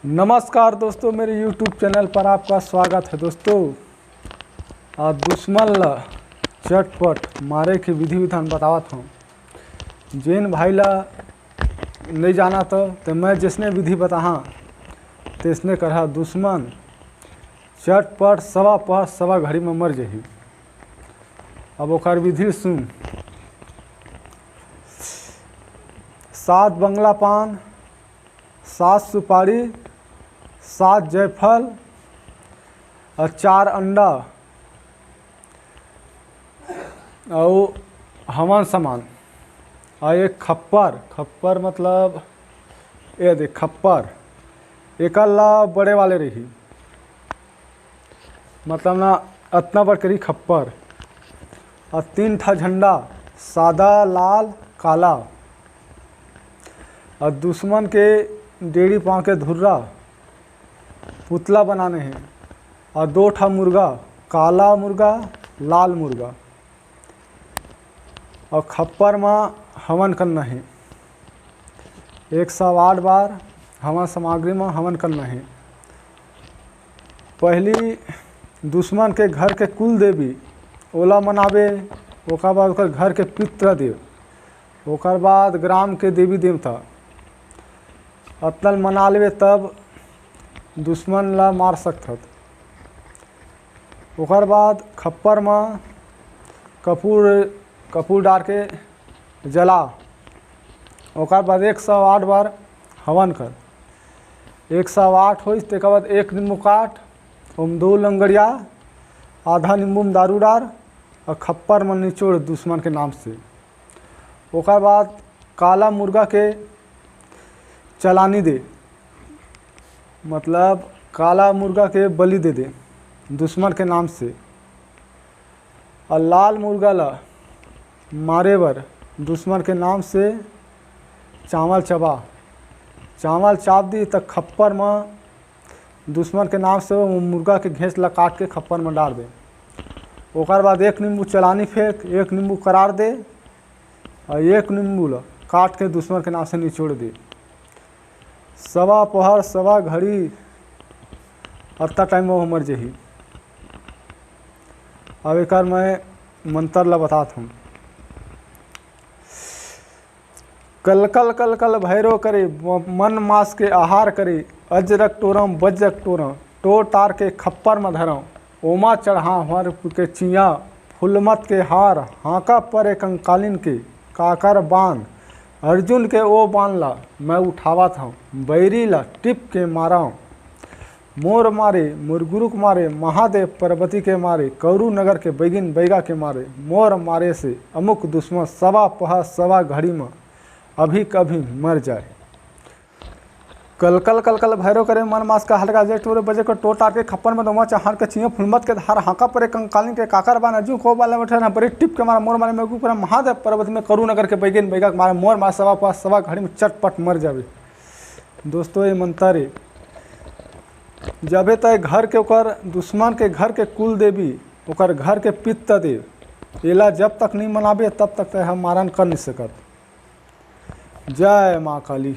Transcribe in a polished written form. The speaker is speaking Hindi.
नमस्कार दोस्तों, मेरे YouTube चैनल पर आपका स्वागत है। दोस्तों आज दुश्मन ला चटपट मारे के विधि विधान बतावत हूँ। जिन भाई ला नहीं जाना तो मैं जिसने विधि बताहा तेसने कहा दुश्मन चटपट सवा पह सवा घड़ी में मर जही। अब ओकर विधि सुन। 7 बंगला पान, 7 सुपारी, 7 जायफल और 4 अंडा और हवन सामान और एक खप्पर मतलब ये देख खप्पर एक ला बड़े वाले रही, मतलब ना इतना बड़ करी खप्पर और 3 ठा झंडा सादा लाल काला और दुश्मन के डेढ़ी पाँव के धुर्रा पुतला बनाने हैं और 2 ठा मुर्गा, काला मुर्गा लाल मुर्गा और खप्पर में हवन करना है। 108 बार हवन सामग्री में हवन करना है। पहली दुश्मन के घर के कुल देवी ओला मनावे, ओकर बाद ओकर घर के पितृ देव, ओकर बाद ग्राम के देवी देवता अतल मना लेवे तब दुश्मन ला मार सकत। ओकर बाद खप्पर में कपूर डाल के जला, ओकर बाद 108 बार हवन कर। 108 हो तो बाद 1 नींबू काट, ओम 2 लंगड़िया, आधा नींबू में दारू डार और खप्पर में निचोड़ दुश्मन के नाम से। ओकर बाद काला मुर्गा के चलानी दे, मतलब काला मुर्गा के बलि दे दुश्मन के नाम से। और लाल मुर्गा ला मारे बर दुश्मन के नाम से चावल चाप दी तो खप्पर में दुश्मन के नाम से वो मुर्गा के घेंस ला काट के खप्पर में डाल दे। ओकर बाद 1 नींबू चलानी फेंक, 1 नींबू करार दे और 1 नींबू ला काट के दुश्मन के नाम से निचोड़ दे। सवा पहर सवा घड़ी अत्ता टाइम वो मर जही। अब एक मैं मंत्र ला बताता हूँ। कल कल भैरो करे, मन मास के आहार करे, अजरक टोरम बजरक टोरम, टो टार के खप्पर में धरम, ओमा चढ़ा हर के चिया, फुलमत के हार, हाँका पर कंकालिन के काकर बांध, अर्जुन के ओ बान ला मैं उठावा था, बैरी ला टिप के मारा, मोर मारे मुरगुरुक मारे, महादेव पार्वती के मारे, कौरू नगर के बैगिन बैगा के मारे, मोर मारे से अमुक दुश्मन सवा पहा सवा घड़ी में अभी कभी मर जाए। कल भैरो करे, मन मास का हल्का जेठ बजे को टो टाट के खप्पर में दमा चाहर के चिया, फुलमत के धार, हाँका पर कंकालिन के काकर बान, अर्जुन को बाले बैठे ना बड़ी टिप के मारा, मोर मारे मेघू पर महादेव पर्वत में करू नगर के बैगिन बैगा के मारे, मोर मार सवा पास सवा घड़ी में चटपट मर जावे। दोस्तों ये मंत्र जब तक घर के ओकर दुश्मन के घर के कुल देवी ओकर घर के पितृ देव एला जब तक नहीं मनाबे तब तक हम मारन कर नहीं सकत। जय माँ काली।